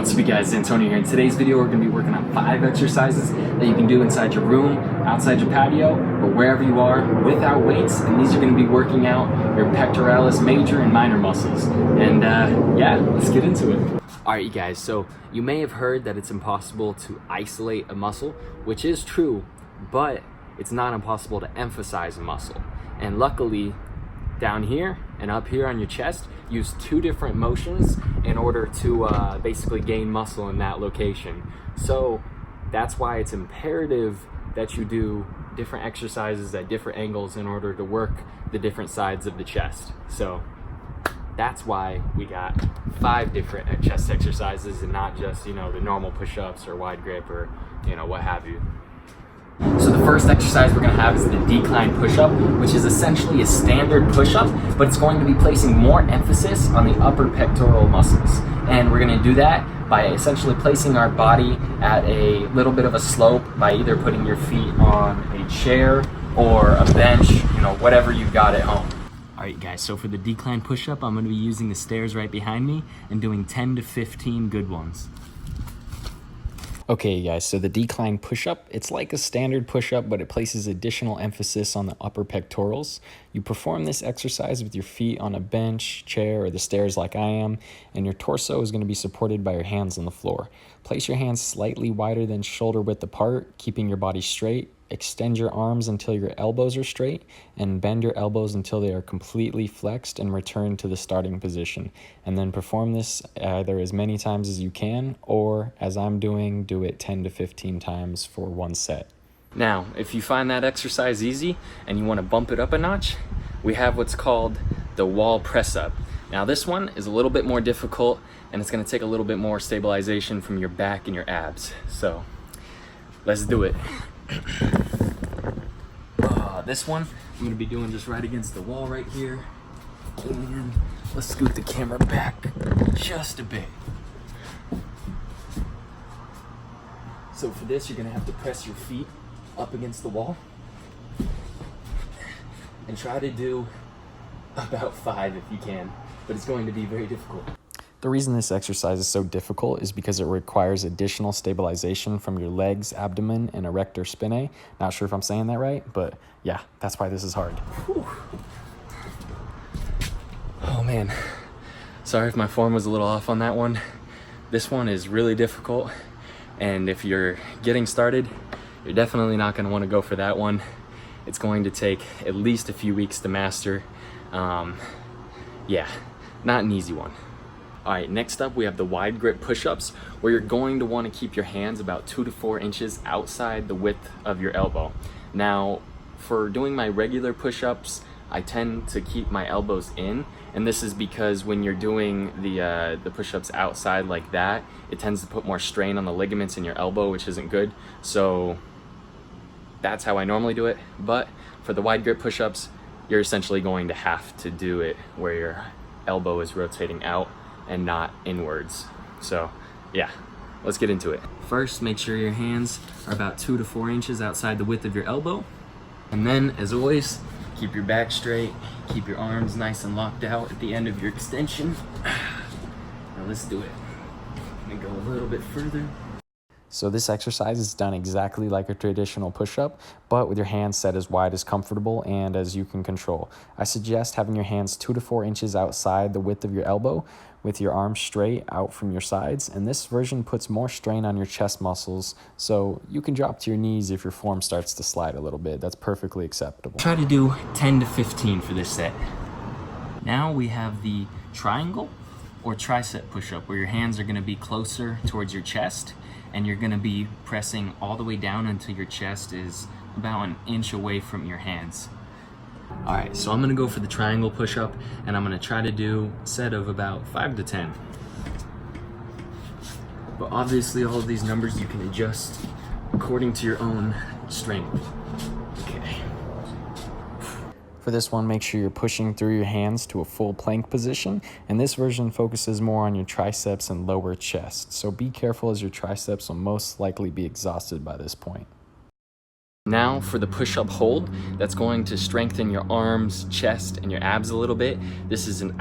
What's up, you guys? Antonio here. In today's video, we're going to be working on 5 exercises that you can do inside your room, outside your patio, or wherever you are without weights. And these are going to be working out your pectoralis major and minor muscles. And yeah, let's get into it. Alright, you guys, so you may have heard that it's impossible to isolate a muscle, which is true, but it's not impossible to emphasize a muscle. And luckily, down here and up here on your chest, use 2 different motions in order to basically gain muscle in that location. So that's why it's imperative that you do different exercises at different angles in order to work the different sides of the chest. So that's why we got 5 different chest exercises and not just, the normal push-ups or wide grip or, what have you. So the first exercise we're going to have is the decline push-up, which is essentially a standard push-up, but it's going to be placing more emphasis on the upper pectoral muscles. And we're going to do that by essentially placing our body at a little bit of a slope by either putting your feet on a chair or a bench, whatever you've got at home. Alright guys, so for the decline push-up, I'm going to be using the stairs right behind me and doing 10 to 15 good ones. Okay guys, so the decline push-up, it's like a standard push-up, but it places additional emphasis on the upper pectorals. You perform this exercise with your feet on a bench, chair, or the stairs like I am, and your torso is going to be supported by your hands on the floor. Place your hands slightly wider than shoulder width apart, keeping your body straight. Extend your arms until your elbows are straight, and bend your elbows until they are completely flexed and return to the starting position. And then perform this either as many times as you can, or as I'm doing, do it 10 to 15 times for one set. Now, if you find that exercise easy and you want to bump it up a notch, we have what's called the wall press up. Now this one is a little bit more difficult, and it's going to take a little bit more stabilization from your back and your abs. So let's do it. This one I'm going to be doing just right against the wall right here, and let's scoot the camera back just a bit. So for this, you're going to have to press your feet up against the wall and try to do about 5 if you can, but it's going to be very difficult. The reason this exercise is so difficult is because it requires additional stabilization from your legs, abdomen, and erector spinae. Not sure if I'm saying that right, but yeah, that's why this is hard. Whew. Oh man, sorry if my form was a little off on that one. This one is really difficult, and if you're getting started, you're definitely not going to want to go for that one. It's going to take at least a few weeks to master. Yeah, not an easy one. Alright, next up we have the wide grip push-ups, where you're going to want to keep your hands about 2 to 4 inches outside the width of your elbow. Now, for doing my regular push-ups, I tend to keep my elbows in, and this is because when you're doing the push-ups outside like that, it tends to put more strain on the ligaments in your elbow, which isn't good. So that's how I normally do it, but for the wide grip push-ups, you're essentially going to have to do it where your elbow is rotating out and not inwards. So yeah, let's get into it. First, make sure your hands are about 2 to 4 inches outside the width of your elbow. And then, as always, keep your back straight, keep your arms nice and locked out at the end of your extension. Now let's do it. I'm gonna go a little bit further. So this exercise is done exactly like a traditional push-up, but with your hands set as wide as comfortable and as you can control. I suggest having your hands 2 to 4 inches outside the width of your elbow, with your arms straight out from your sides, and this version puts more strain on your chest muscles, so you can drop to your knees if your form starts to slide a little bit. That's perfectly acceptable. Try to do 10 to 15 for this set. Now we have the triangle or tricep push-up, where your hands are going to be closer towards your chest, and you're going to be pressing all the way down until your chest is about an inch away from your hands. Alright, so I'm going to go for the triangle push-up, and I'm going to try to do a set of about 5 to 10. But obviously all of these numbers you can adjust according to your own strength. Okay. For this one, make sure you're pushing through your hands to a full plank position, and this version focuses more on your triceps and lower chest. So be careful, as your triceps will most likely be exhausted by this point. Now for the push-up hold, that's going to strengthen your arms, chest, and your abs a little bit. This is an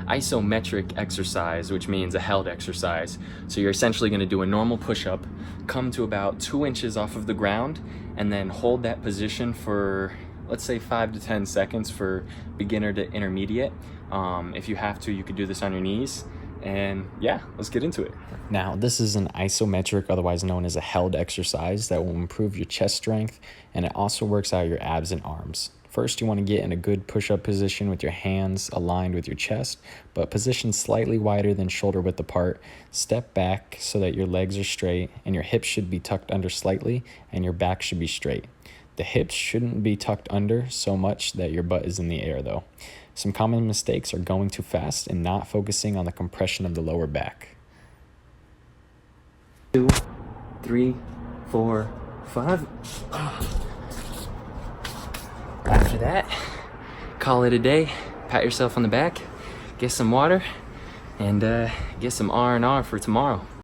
isometric exercise, which means a held exercise. So you're essentially gonna do a normal push-up, come to about 2 inches off of the ground, and then hold that position for, let's say 5 to 10 seconds for beginner to intermediate. If you have to, you could do this on your knees. And yeah, let's get into it. Now, this is an isometric, otherwise known as a held exercise that will improve your chest strength, and it also works out your abs and arms. First, you want to get in a good push-up position with your hands aligned with your chest, but positioned slightly wider than shoulder width apart. Step back so that your legs are straight, and your hips should be tucked under slightly, and your back should be straight. The hips shouldn't be tucked under so much that your butt is in the air though. Some common mistakes are going too fast and not focusing on the compression of the lower back. 2, 3, 4, 5. After that, call it a day. Pat yourself on the back, get some water, and get some R&R for tomorrow.